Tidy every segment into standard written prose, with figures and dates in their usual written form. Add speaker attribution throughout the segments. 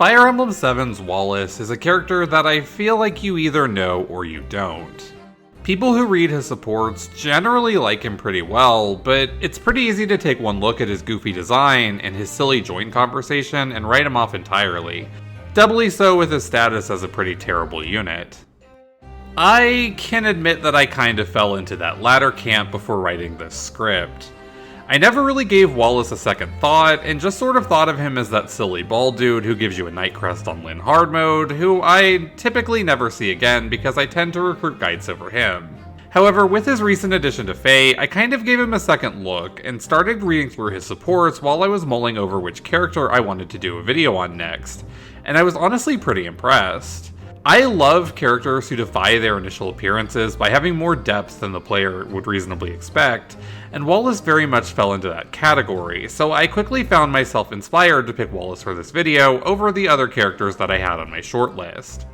Speaker 1: Fire Emblem 7's Wallace is a character that I feel like you either know or you don't. People who read his supports generally like him pretty well, but it's pretty easy to take one look at his goofy design and his silly joint conversation and write him off entirely, doubly so with his status as a pretty terrible unit. I can admit that I kind of fell into that latter camp before writing this script. I never really gave Wallace a second thought, and just sort of thought of him as that silly bald dude who gives you a night crest on Lyn hard mode, who I typically never see again because I tend to recruit guides over him. However, with his recent addition to Fae, I kind of gave him a second look, and started reading through his supports while I was mulling over which character I wanted to do a video on next, and I was honestly pretty impressed. I love characters who defy their initial appearances by having more depth than the player would reasonably expect, and Wallace very much fell into that category, so I quickly found myself inspired to pick Wallace for this video over the other characters that I had on my shortlist.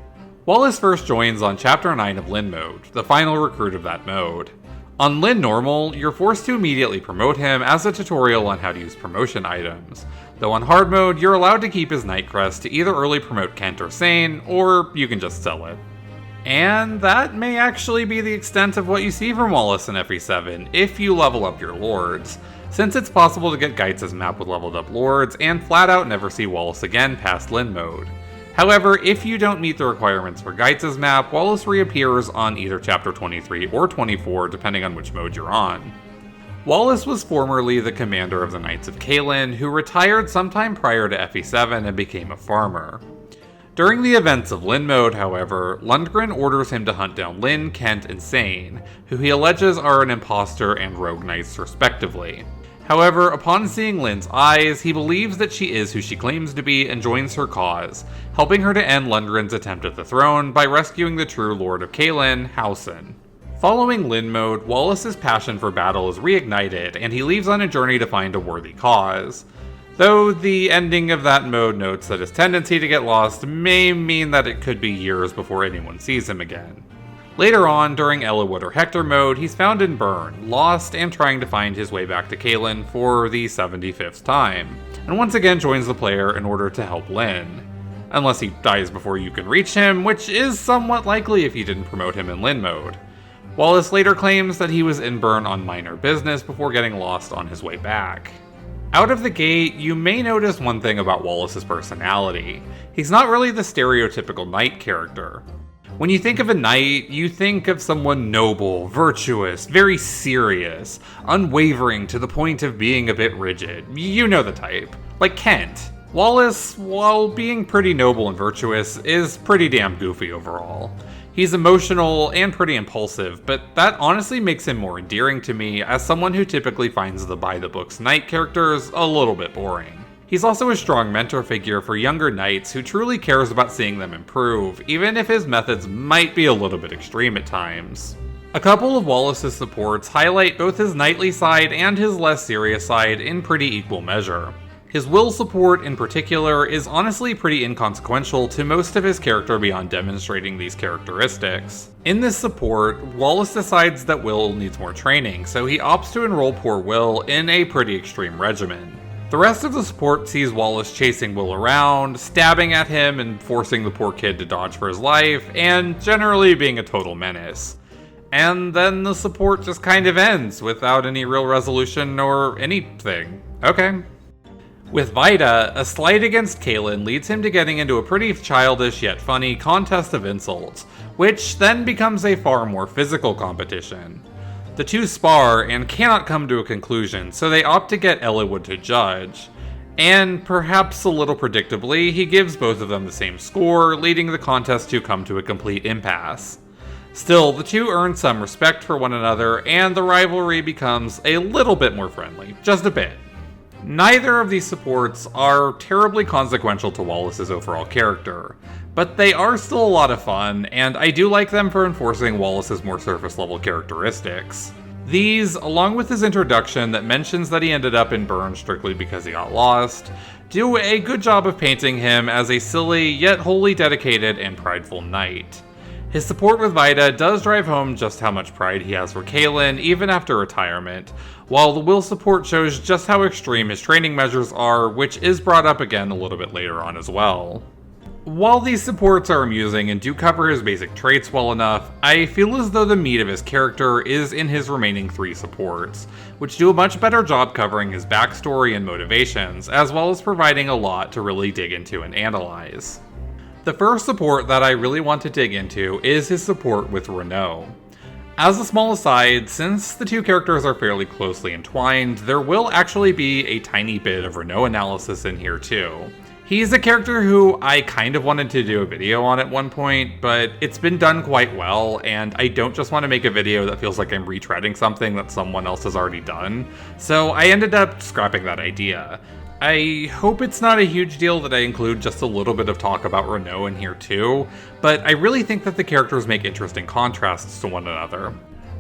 Speaker 1: Wallace first joins on Chapter 9 of Lyn mode, the final recruit of that mode. On Lyn Normal, you're forced to immediately promote him as a tutorial on how to use promotion items, though on hard mode, you're allowed to keep his night crest to either early promote Kent or Sane, or you can just sell it. And that may actually be the extent of what you see from Wallace in FE7 if you level up your lords, since it's possible to get Geitz's map with leveled up lords and flat out never see Wallace again past Lyn mode. However, if you don't meet the requirements for Geitz's map, Wallace reappears on either Chapter 23 or 24 depending on which mode you're on. Wallace was formerly the commander of the Knights of Caelin, who retired sometime prior to FE7 and became a farmer. During the events of Lyn mode, however, Lundgren orders him to hunt down Lyn, Kent, and Sane, who he alleges are an imposter and rogue knights respectively. However, upon seeing Lyn's eyes, he believes that she is who she claims to be and joins her cause, helping her to end Lundgren's attempt at the throne by rescuing the true Lord of Caelin, Hausen. Following Lyn mode, Wallace's passion for battle is reignited, and he leaves on a journey to find a worthy cause. Though the ending of that mode notes that his tendency to get lost may mean that it could be years before anyone sees him again. Later on, during Eliwood or Hector mode, he's found in Bern, lost and trying to find his way back to Caelin for the 75th time, and once again joins the player in order to help Lyn. Unless he dies before you can reach him, which is somewhat likely if you didn't promote him in Lyn mode. Wallace later claims that he was in Bern on minor business before getting lost on his way back. Out of the gate, you may notice one thing about Wallace's personality. He's not really the stereotypical knight character. When you think of a knight, you think of someone noble, virtuous, very serious, unwavering to the point of being a bit rigid. You know the type. Like Kent. Wallace, while being pretty noble and virtuous, is pretty damn goofy overall. He's emotional and pretty impulsive, but that honestly makes him more endearing to me as someone who typically finds the by-the-books knight characters a little bit boring. He's also a strong mentor figure for younger knights who truly cares about seeing them improve, even if his methods might be a little bit extreme at times. A couple of Wallace's supports highlight both his knightly side and his less serious side in pretty equal measure. His will support, in particular, is honestly pretty inconsequential to most of his character beyond demonstrating these characteristics. In this support, Wallace decides that Will needs more training, so he opts to enroll poor Will in a pretty extreme regimen. The rest of the support sees Wallace chasing Will around, stabbing at him and forcing the poor kid to dodge for his life, and generally being a total menace. And then the support just kind of ends without any real resolution or anything. Okay. With Vida, a slight against Caelin leads him to getting into a pretty childish yet funny contest of insults, which then becomes a far more physical competition. The two spar and cannot come to a conclusion, so they opt to get Eliwood to judge. And perhaps a little predictably, he gives both of them the same score, leading the contest to come to a complete impasse. Still, the two earn some respect for one another, and the rivalry becomes a little bit more friendly, just a bit. Neither of these supports are terribly consequential to Wallace's overall character, but they are still a lot of fun, and I do like them for enforcing Wallace's more surface-level characteristics. These, along with his introduction that mentions that he ended up in Bern strictly because he got lost, do a good job of painting him as a silly, yet wholly dedicated and prideful knight. His support with Vida does drive home just how much pride he has for Caelin, even after retirement, while the will support shows just how extreme his training measures are, which is brought up again a little bit later on as well. While these supports are amusing and do cover his basic traits well enough, I feel as though the meat of his character is in his remaining 3 supports, which do a much better job covering his backstory and motivations, as well as providing a lot to really dig into and analyze. The first support that I really want to dig into is his support with Renault. As a small aside, since the 2 characters are fairly closely entwined, there will actually be a tiny bit of Renault analysis in here too. He's a character who I kind of wanted to do a video on at one point, but it's been done quite well, and I don't just want to make a video that feels like I'm retreading something that someone else has already done, so I ended up scrapping that idea. I hope it's not a huge deal that I include just a little bit of talk about Renault in here too, but I really think that the characters make interesting contrasts to one another.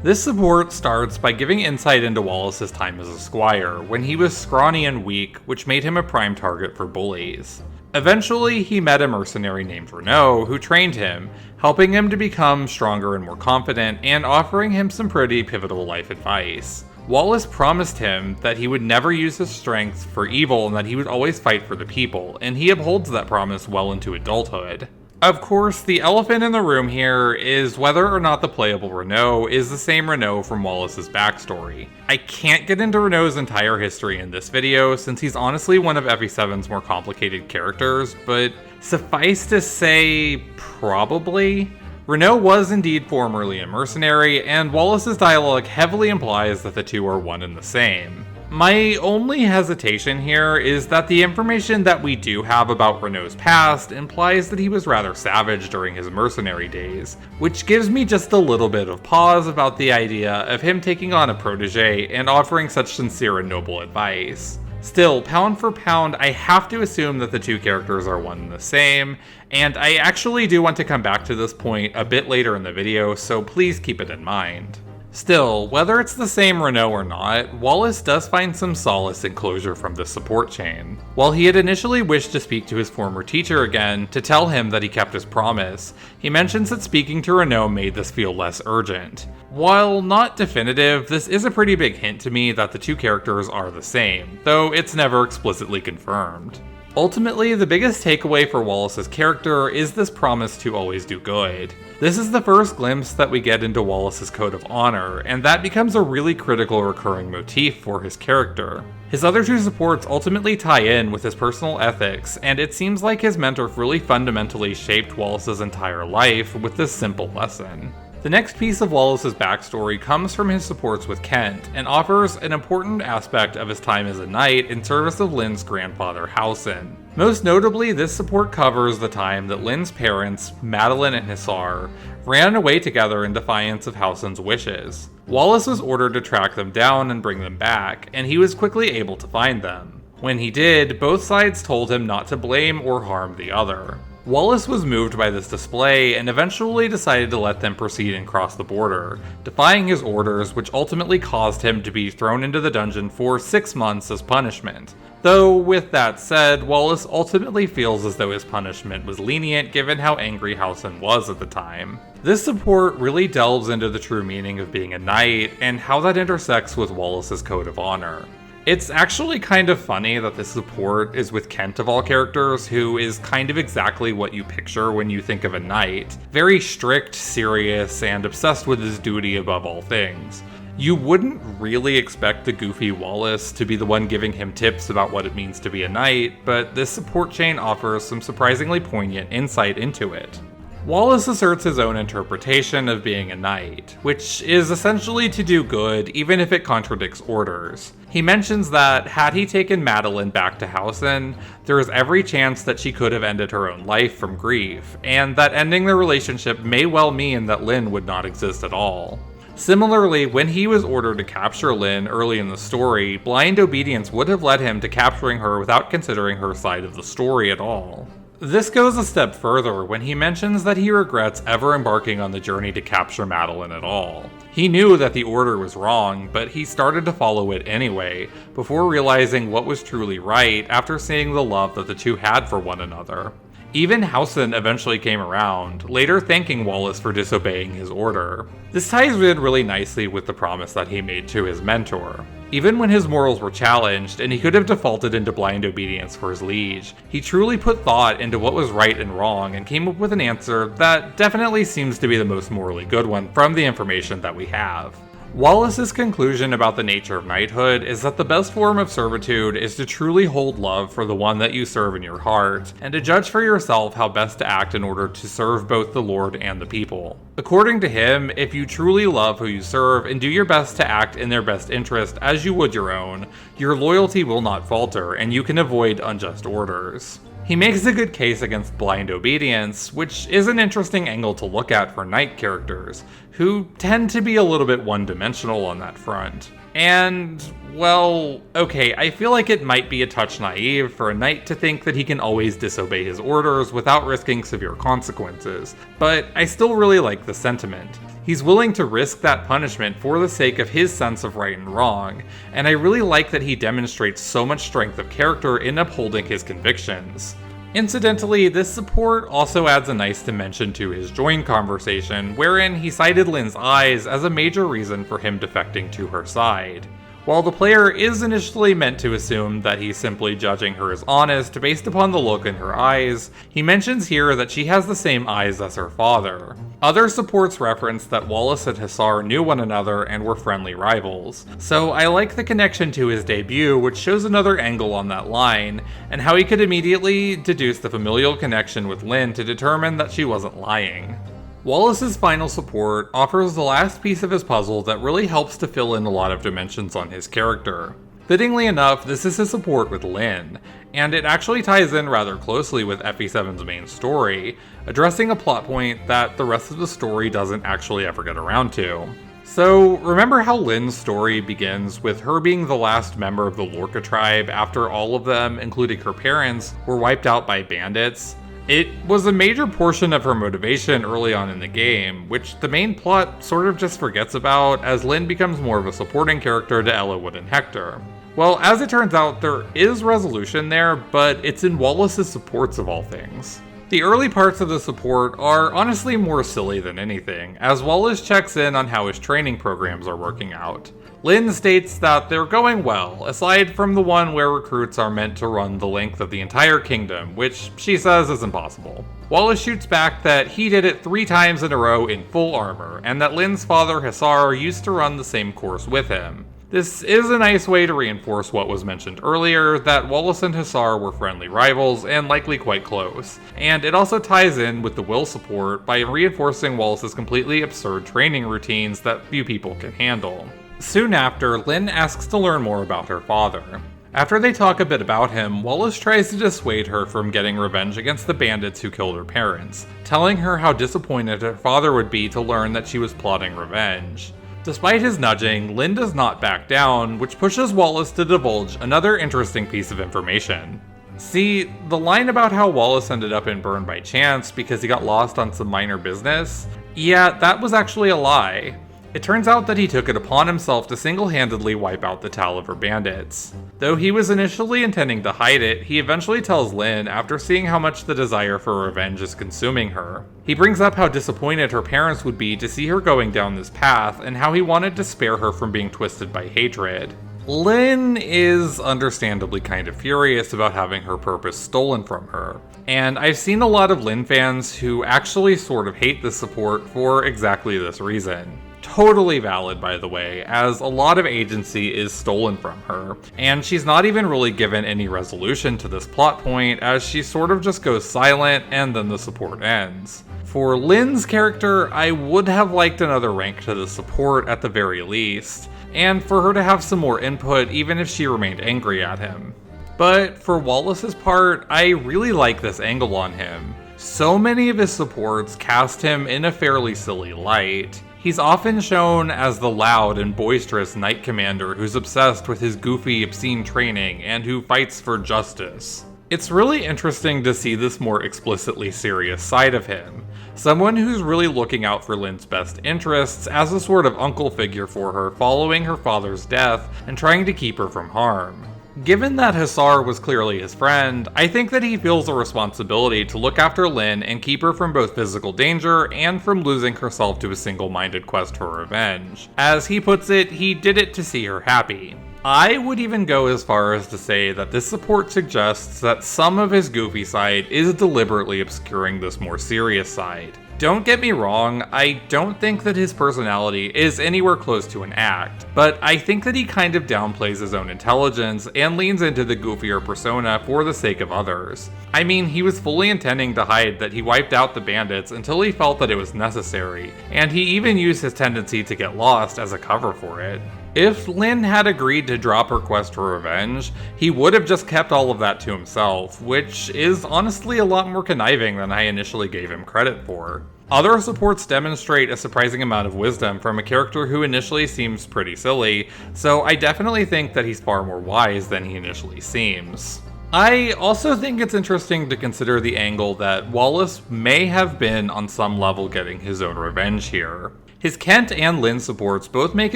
Speaker 1: This support starts by giving insight into Wallace's time as a squire, when he was scrawny and weak, which made him a prime target for bullies. Eventually, he met a mercenary named Renault who trained him, helping him to become stronger and more confident, and offering him some pretty pivotal life advice. Wallace promised him that he would never use his strength for evil and that he would always fight for the people, and he upholds that promise well into adulthood. Of course, the elephant in the room here is whether or not the playable Renault is the same Renault from Wallace's backstory. I can't get into Renault's entire history in this video since he's honestly one of FE7's more complicated characters, but suffice to say, probably. Renault was indeed formerly a mercenary, and Wallace's dialogue heavily implies that the 2 are one and the same. My only hesitation here is that the information that we do have about Renault's past implies that he was rather savage during his mercenary days, which gives me just a little bit of pause about the idea of him taking on a protege and offering such sincere and noble advice. Still, pound for pound, I have to assume that the 2 characters are one and the same, and I actually do want to come back to this point a bit later in the video, so please keep it in mind. Still, whether it's the same Renault or not, Wallace does find some solace and closure from this support chain. While he had initially wished to speak to his former teacher again to tell him that he kept his promise, he mentions that speaking to Renault made this feel less urgent. While not definitive, this is a pretty big hint to me that the 2 characters are the same, though it's never explicitly confirmed. Ultimately, the biggest takeaway for Wallace's character is this promise to always do good. This is the first glimpse that we get into Wallace's code of honor, and that becomes a really critical recurring motif for his character. His other 2 supports ultimately tie in with his personal ethics, and it seems like his mentor really fundamentally shaped Wallace's entire life with this simple lesson. The next piece of Wallace's backstory comes from his supports with Kent, and offers an important aspect of his time as a knight in service of Lynn's grandfather, Howson. Most notably, this support covers the time that Lynn's parents, Madeline and Hisar, ran away together in defiance of Howson's wishes. Wallace was ordered to track them down and bring them back, and he was quickly able to find them. When he did, both sides told him not to blame or harm the other. Wallace was moved by this display and eventually decided to let them proceed and cross the border, defying his orders, which ultimately caused him to be thrown into the dungeon for 6 months as punishment. Though, with that said, Wallace ultimately feels as though his punishment was lenient given how angry Howson was at the time. This support really delves into the true meaning of being a knight and how that intersects with Wallace's code of honor. It's actually kind of funny that this support is with Kent of all characters, who is kind of exactly what you picture when you think of a knight. Very strict, serious, and obsessed with his duty above all things. You wouldn't really expect the goofy Wallace to be the one giving him tips about what it means to be a knight, but this support chain offers some surprisingly poignant insight into it. Wallace asserts his own interpretation of being a knight, which is essentially to do good even if it contradicts orders. He mentions that had he taken Madeline back to Howson, there is every chance that she could have ended her own life from grief, and that ending the relationship may well mean that Lynn would not exist at all. Similarly, when he was ordered to capture Lynn early in the story, blind obedience would have led him to capturing her without considering her side of the story at all. This goes a step further when he mentions that he regrets ever embarking on the journey to capture Madeline at all. He knew that the order was wrong, but he started to follow it anyway, before realizing what was truly right after seeing the love that the two had for one another. Even Howson eventually came around, later thanking Wallace for disobeying his order. This ties in really nicely with the promise that he made to his mentor. Even when his morals were challenged and he could have defaulted into blind obedience for his liege, he truly put thought into what was right and wrong and came up with an answer that definitely seems to be the most morally good one from the information that we have. Wallace's conclusion about the nature of knighthood is that the best form of servitude is to truly hold love for the one that you serve in your heart, and to judge for yourself how best to act in order to serve both the Lord and the people. According to him, if you truly love who you serve and do your best to act in their best interest as you would your own, your loyalty will not falter and you can avoid unjust orders. He makes a good case against blind obedience, which is an interesting angle to look at for knight characters, who tend to be a little bit one-dimensional on that front. And, well, okay, I feel like it might be a touch naive for a knight to think that he can always disobey his orders without risking severe consequences, but I still really like the sentiment. He's willing to risk that punishment for the sake of his sense of right and wrong, and I really like that he demonstrates so much strength of character in upholding his convictions. Incidentally, this support also adds a nice dimension to his join conversation, wherein he cited Lynn's eyes as a major reason for him defecting to her side. While the player is initially meant to assume that he's simply judging her as honest based upon the look in her eyes, he mentions here that she has the same eyes as her father. Other supports reference that Wallace and Hussar knew one another and were friendly rivals, so I like the connection to his debut, which shows another angle on that line, and how he could immediately deduce the familial connection with Lynn to determine that she wasn't lying. Wallace's final support offers the last piece of his puzzle that really helps to fill in a lot of dimensions on his character. Fittingly enough, this is his support with Lynn, and it actually ties in rather closely with FE7's main story, addressing a plot point that the rest of the story doesn't actually ever get around to. So, remember how Lynn's story begins with her being the last member of the Lorca tribe after all of them, including her parents, were wiped out by bandits? It was a major portion of her motivation early on in the game, which the main plot sort of just forgets about as Lynn becomes more of a supporting character to Eliwood and Hector. Well, as it turns out, there is resolution there, but it's in Wallace's supports of all things. The early parts of the support are honestly more silly than anything, as Wallace checks in on how his training programs are working out. Lynn states that they're going well, aside from the one where recruits are meant to run the length of the entire kingdom, which she says is impossible. Wallace shoots back that he did it 3 times in a row in full armor, and that Lynn's father Hussar used to run the same course with him. This is a nice way to reinforce what was mentioned earlier, that Wallace and Hussar were friendly rivals and likely quite close, and it also ties in with the will support by reinforcing Wallace's completely absurd training routines that few people can handle. Soon after, Lynn asks to learn more about her father. After they talk a bit about him, Wallace tries to dissuade her from getting revenge against the bandits who killed her parents, telling her how disappointed her father would be to learn that she was plotting revenge. Despite his nudging, Lynn does not back down, which pushes Wallace to divulge another interesting piece of information. See, the line about how Wallace ended up in Bern by chance because he got lost on some minor business, yeah, that was actually a lie. It turns out that he took it upon himself to single-handedly wipe out the Taliver bandits. Though he was initially intending to hide it, he eventually tells Lynn after seeing how much the desire for revenge is consuming her. He brings up how disappointed her parents would be to see her going down this path, and how he wanted to spare her from being twisted by hatred. Lynn is understandably kind of furious about having her purpose stolen from her, and I've seen a lot of Lynn fans who actually sort of hate this support for exactly this reason. Totally valid, by the way, as a lot of agency is stolen from her, and she's not even really given any resolution to this plot point, as she sort of just goes silent and then the support ends. For Lynn's character, I would have liked another rank to the support at the very least, and for her to have some more input even if she remained angry at him. But for Wallace's part, I really like this angle on him. So many of his supports cast him in a fairly silly light. He's often shown as the loud and boisterous knight commander who's obsessed with his goofy, obscene training and who fights for justice. It's really interesting to see this more explicitly serious side of him. Someone who's really looking out for Lynn's best interests as a sort of uncle figure for her following her father's death and trying to keep her from harm. Given that Hussar was clearly his friend, I think that he feels a responsibility to look after Lynn and keep her from both physical danger and from losing herself to a single-minded quest for revenge. As he puts it, he did it to see her happy. I would even go as far as to say that this support suggests that some of his goofy side is deliberately obscuring this more serious side. Don't get me wrong, I don't think that his personality is anywhere close to an act, but I think that he kind of downplays his own intelligence and leans into the goofier persona for the sake of others. I mean, he was fully intending to hide that he wiped out the bandits until he felt that it was necessary, and he even used his tendency to get lost as a cover for it. If Lynn had agreed to drop her quest for revenge, he would have just kept all of that to himself, which is honestly a lot more conniving than I initially gave him credit for. Other supports demonstrate a surprising amount of wisdom from a character who initially seems pretty silly, so I definitely think that he's far more wise than he initially seems. I also think it's interesting to consider the angle that Wallace may have been on some level getting his own revenge here. His Kent and Lynn supports both make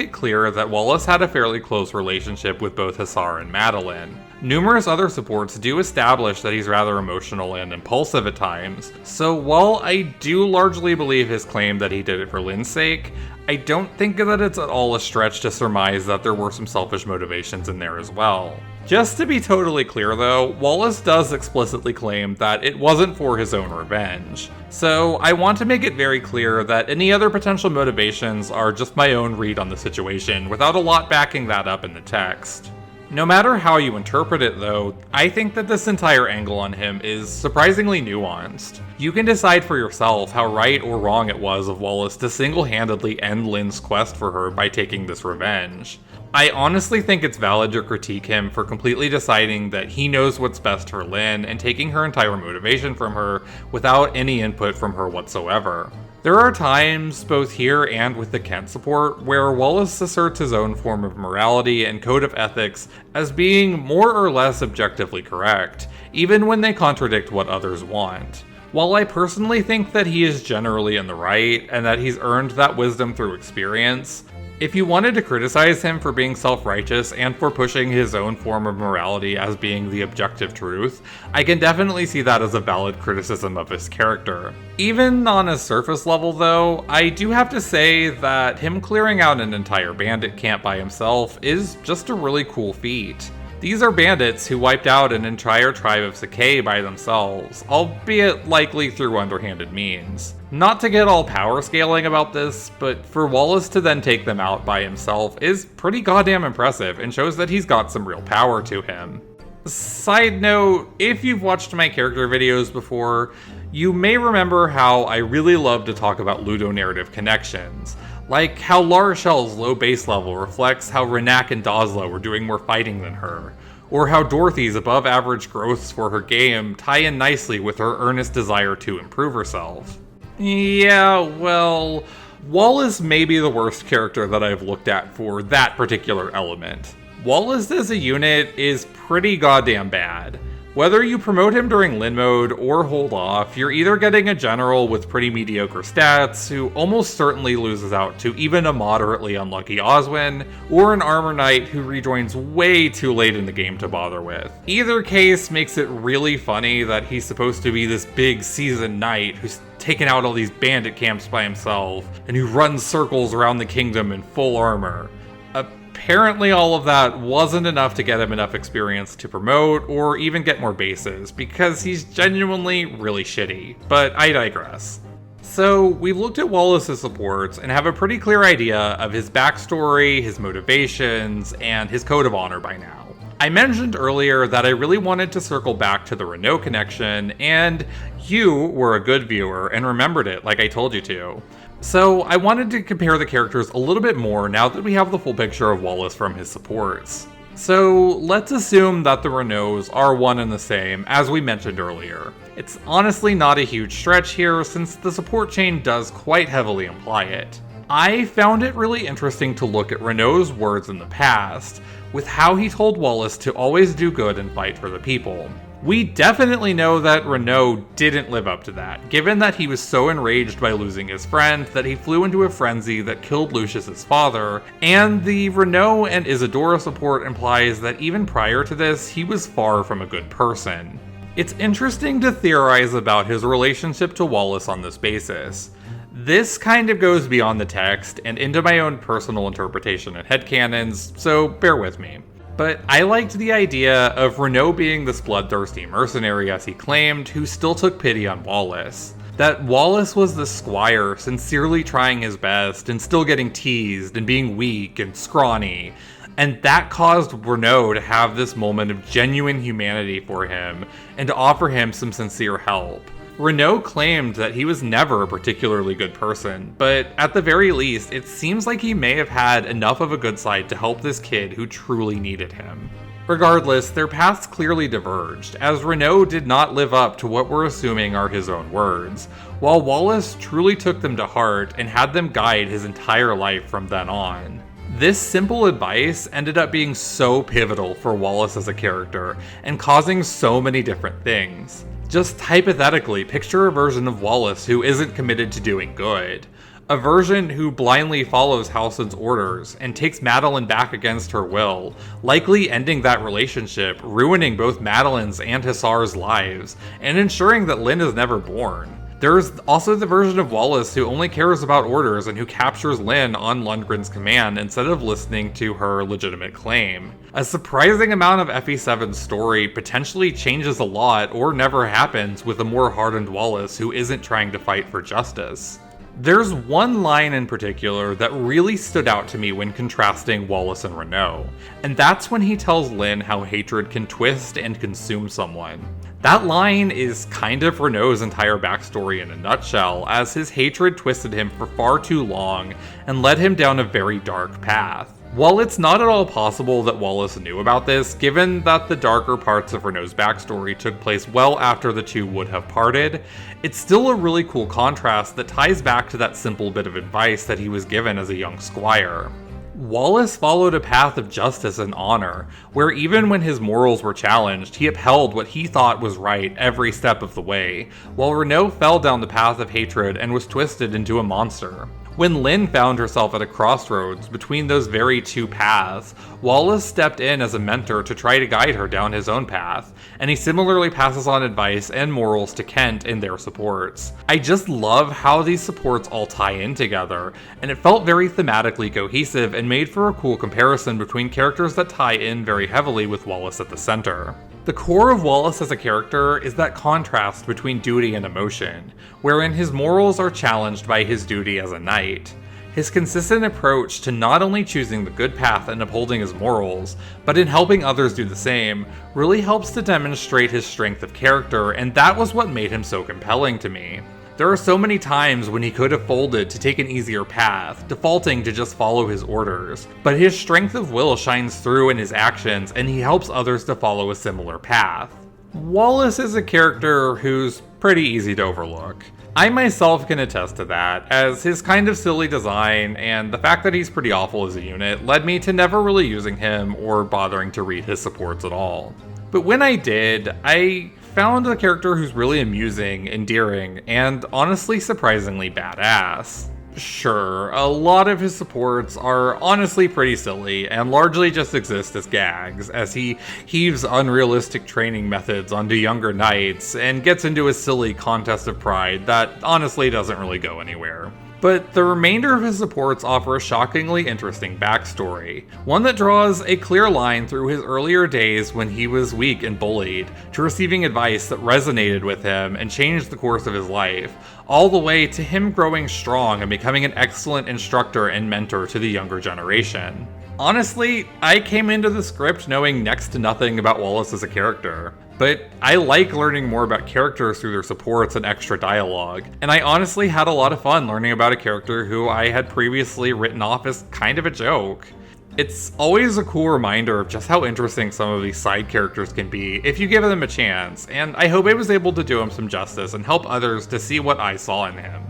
Speaker 1: it clear that Wallace had a fairly close relationship with both Hussar and Madeline. Numerous other supports do establish that he's rather emotional and impulsive at times, so while I do largely believe his claim that he did it for Lynn's sake, I don't think that it's at all a stretch to surmise that there were some selfish motivations in there as well. Just to be totally clear though, Wallace does explicitly claim that it wasn't for his own revenge. So I want to make it very clear that any other potential motivations are just my own read on the situation without a lot backing that up in the text. No matter how you interpret it though, I think that this entire angle on him is surprisingly nuanced. You can decide for yourself how right or wrong it was of Wallace to single-handedly end Lynn's quest for her by taking this revenge. I honestly think it's valid to critique him for completely deciding that he knows what's best for Lynn and taking her entire motivation from her without any input from her whatsoever. There are times, both here and with the Kent support, where Wallace asserts his own form of morality and code of ethics as being more or less objectively correct, even when they contradict what others want. While I personally think that he is generally in the right, and that he's earned that wisdom through experience, if you wanted to criticize him for being self-righteous and for pushing his own form of morality as being the objective truth, I can definitely see that as a valid criticism of his character. Even on a surface level though, I do have to say that him clearing out an entire bandit camp by himself is just a really cool feat. These are bandits who wiped out an entire tribe of Sakai by themselves, albeit likely through underhanded means. Not to get all power scaling about this, but for Wallace to then take them out by himself is pretty goddamn impressive and shows that he's got some real power to him. Side note, if you've watched my character videos before, you may remember how I really love to talk about ludonarrative connections. Like how La Rochelle's low base level reflects how Renak and Doslo were doing more fighting than her, or how Dorothy's above average growths for her game tie in nicely with her earnest desire to improve herself. Yeah, well, Wallace may be the worst character that I've looked at for that particular element. Wallace as a unit is pretty goddamn bad. Whether you promote him during Lynn mode or hold off, you're either getting a general with pretty mediocre stats who almost certainly loses out to even a moderately unlucky Oswin, or an armor knight who rejoins way too late in the game to bother with. Either case makes it really funny that he's supposed to be this big seasoned knight who's taken out all these bandit camps by himself, and who runs circles around the kingdom in full armor. Apparently all of that wasn't enough to get him enough experience to promote or even get more bases, because he's genuinely really shitty, but I digress. So we've looked at Wallace's supports and have a pretty clear idea of his backstory, his motivations, and his code of honor by now. I mentioned earlier that I really wanted to circle back to the Renault connection, and you were a good viewer and remembered it like I told you to. So I wanted to compare the characters a little bit more now that we have the full picture of Wallace from his supports. So let's assume that the Renaults are one and the same, as we mentioned earlier. It's honestly not a huge stretch here, since the support chain does quite heavily imply it. I found it really interesting to look at Renault's words in the past, with how he told Wallace to always do good and fight for the people. We definitely know that Renault didn't live up to that, given that he was so enraged by losing his friend that he flew into a frenzy that killed Lucius's father, and the Renault and Isadora support implies that even prior to this, he was far from a good person. It's interesting to theorize about his relationship to Wallace on this basis. This kind of goes beyond the text and into my own personal interpretation and headcanons, so bear with me. But I liked the idea of Renaud being this bloodthirsty mercenary as he claimed, who still took pity on Wallace. That Wallace was the squire, sincerely trying his best and still getting teased and being weak and scrawny. And that caused Renaud to have this moment of genuine humanity for him and to offer him some sincere help. Renaud claimed that he was never a particularly good person, but at the very least, it seems like he may have had enough of a good side to help this kid who truly needed him. Regardless, their paths clearly diverged, as Renaud did not live up to what we're assuming are his own words, while Wallace truly took them to heart and had them guide his entire life from then on. This simple advice ended up being so pivotal for Wallace as a character, and causing so many different things. Just hypothetically, picture a version of Wallace who isn't committed to doing good. A version who blindly follows Halsin's orders and takes Madeline back against her will, likely ending that relationship, ruining both Madeline's and Hussar's lives, and ensuring that Lynn is never born. There's also the version of Wallace who only cares about orders and who captures Lynn on Lundgren's command instead of listening to her legitimate claim. A surprising amount of FE7's story potentially changes a lot or never happens with a more hardened Wallace who isn't trying to fight for justice. There's one line in particular that really stood out to me when contrasting Wallace and Renaud, and that's when he tells Lynn how hatred can twist and consume someone. That line is kind of Renaud's entire backstory in a nutshell, as his hatred twisted him for far too long and led him down a very dark path. While it's not at all possible that Wallace knew about this, given that the darker parts of Renaud's backstory took place well after the two would have parted, it's still a really cool contrast that ties back to that simple bit of advice that he was given as a young squire. Wallace followed a path of justice and honor, where even when his morals were challenged, he upheld what he thought was right every step of the way, while Renaud fell down the path of hatred and was twisted into a monster. When Lynn found herself at a crossroads between those very two paths, Wallace stepped in as a mentor to try to guide her down his own path, and he similarly passes on advice and morals to Kent and their supports. I just love how these supports all tie in together, and it felt very thematically cohesive and made for a cool comparison between characters that tie in very heavily with Wallace at the center. The core of Wallace as a character is that contrast between duty and emotion, wherein his morals are challenged by his duty as a knight. His consistent approach to not only choosing the good path and upholding his morals, but in helping others do the same, really helps to demonstrate his strength of character, and that was what made him so compelling to me. There are so many times when he could have folded to take an easier path, defaulting to just follow his orders, but his strength of will shines through in his actions and he helps others to follow a similar path. Wallace is a character who's pretty easy to overlook. I myself can attest to that, as his kind of silly design and the fact that he's pretty awful as a unit led me to never really using him or bothering to read his supports at all. But when I did, I found a character who's really amusing, endearing, and honestly surprisingly badass. Sure, a lot of his supports are honestly pretty silly and largely just exist as gags, as he heaves unrealistic training methods onto younger knights and gets into a silly contest of pride that honestly doesn't really go anywhere. But the remainder of his supports offer a shockingly interesting backstory, one that draws a clear line through his earlier days when he was weak and bullied, to receiving advice that resonated with him and changed the course of his life, all the way to him growing strong and becoming an excellent instructor and mentor to the younger generation. Honestly, I came into the script knowing next to nothing about Wallace as a character, but I like learning more about characters through their supports and extra dialogue, and I honestly had a lot of fun learning about a character who I had previously written off as kind of a joke. It's always a cool reminder of just how interesting some of these side characters can be if you give them a chance, and I hope I was able to do him some justice and help others to see what I saw in him.